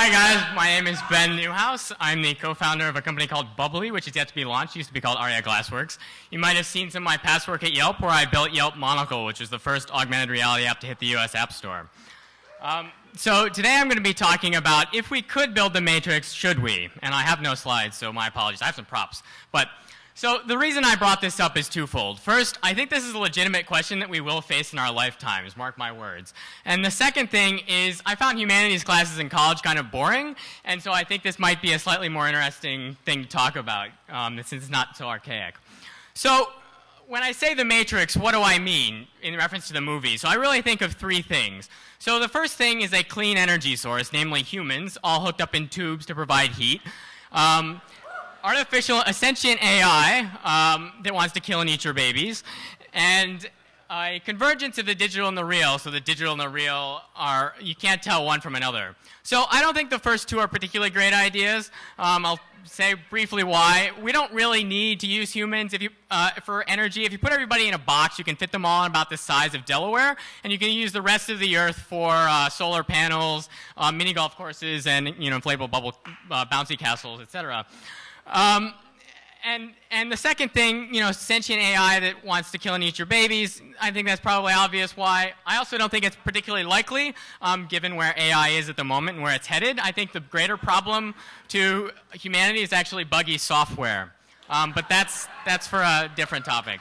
Hi guys, my name is Ben Newhouse. I'm the co-founder of a company called Bubbly, which is yet to be launched. It used to be called Aira Glassworks. You might have seen some of my past work at Yelp, where I built Yelp Monocle, which was the first augmented reality app to hit the US App Store. So today I'm going to be talking about if we could build the Matrix, should we? And I have no slides, so my apologies. I have some props. So the reason I brought this up is twofold. First, I think this is a legitimate question that we will face in our lifetimes, mark my words. And the second thing is I found humanities classes in college kind of boring, and so I think this might be a slightly more interesting thing to talk about, since it's not so archaic. So when I say the Matrix, what do I mean in reference to the movie? So I really think of three things. So the first thing is a clean energy source, namely humans, all hooked up in tubes to provide heat. Artificial, a sentient AI that wants to kill and eat your babies, and a convergence of the digital and the real. So the digital and the real are, you can't tell one from another. So I don't think the first two are particularly great ideas. I'll say briefly why. We don't really need to use humans for energy. If you put everybody in a box, you can fit them all in about the size of Delaware, and you can use the rest of the Earth for solar panels, mini golf courses, and inflatable bubble bouncy castles, etc. And the second thing, sentient AI that wants to kill and eat your babies, I think that's probably obvious why. I also don't think it's particularly likely, given where AI is at the moment and where it's headed. I think the greater problem to humanity is actually buggy software. But that's for a different topic.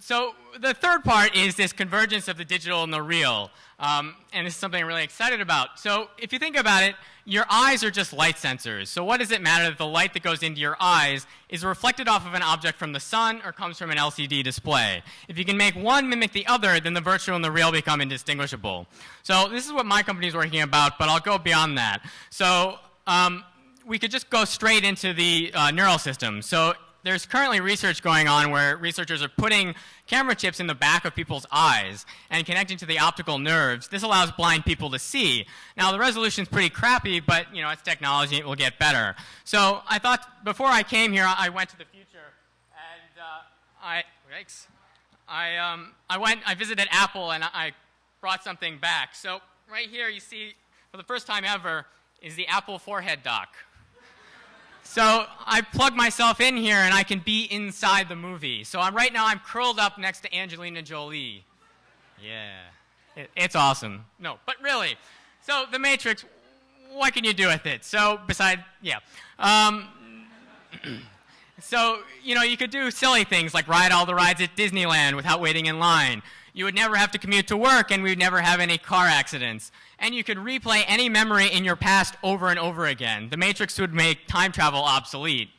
So the third part is this convergence of the digital and the real. And this is something I'm really excited about. So if you think about it, your eyes are just light sensors. So what does it matter that the light that goes into your eyes is reflected off of an object from the sun or comes from an LCD display? If you can make one mimic the other, then the virtual and the real become indistinguishable. So this is what my company is working about, but I'll go beyond that. So we could just go straight into the neural system. So there's currently research going on where researchers are putting camera chips in the back of people's eyes and connecting to the optical nerves. This allows blind people to see. Now, the resolution's pretty crappy, but it's technology, it will get better. So I thought before I came here, I went to the future, and I visited Apple, and I brought something back. So right here, you see, for the first time ever, is the Apple forehead dock. So I plug myself in here, and I can be inside the movie. So right now I'm curled up next to Angelina Jolie. Yeah, it's awesome. No, but really. So the Matrix, what can you do with it? So so you could do silly things like ride all the rides at Disneyland without waiting in line. You would never have to commute to work, and we would never have any car accidents. And you could replay any memory in your past over and over again. The Matrix would make time travel obsolete.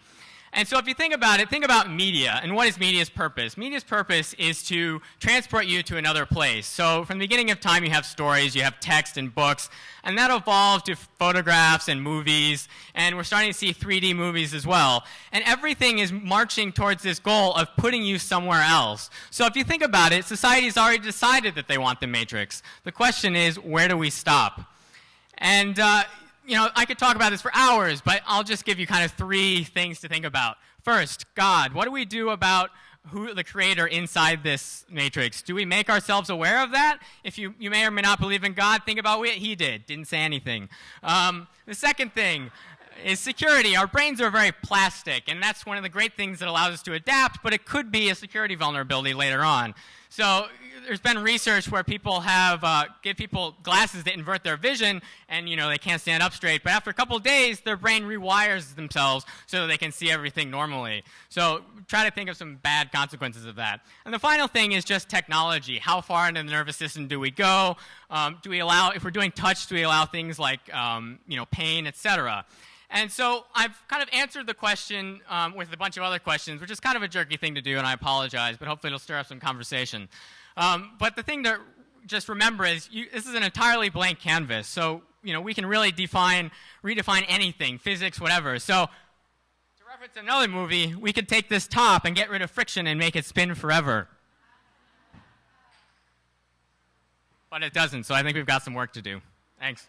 And so if you think about it, think about media. And what is media's purpose? Media's purpose is to transport you to another place. So from the beginning of time, you have stories, you have text and books, and that evolved to photographs and movies, and we're starting to see 3D movies as well. And everything is marching towards this goal of putting you somewhere else. So if you think about it, society's already decided that they want the Matrix. The question is, where do we stop? And I could talk about this for hours, but I'll just give you kind of three things to think about. First, God. What do we do about who the creator inside this Matrix? Do we make ourselves aware of that? If you may or may not believe in God, think about what he did. Didn't say anything. The second thing is security. Our brains are very plastic, and that's one of the great things that allows us to adapt, but it could be a security vulnerability later on. So there's been research where people have give people glasses that invert their vision, and they can't stand up straight. But after a couple of days, their brain rewires themselves so that they can see everything normally. So try to think of some bad consequences of that. And the final thing is just technology. How far into the nervous system do we go? Do we allow, if we're doing touch, do we allow things like pain, etc.? And so I've kind of answered the question with a bunch of other questions, which is kind of a jerky thing to do, and I apologize, but hopefully it'll stir up some conversation. But the thing to just remember is this is an entirely blank canvas. So we can really redefine anything, physics, whatever. So to reference another movie, we could take this top and get rid of friction and make it spin forever. But it doesn't, so I think we've got some work to do. Thanks.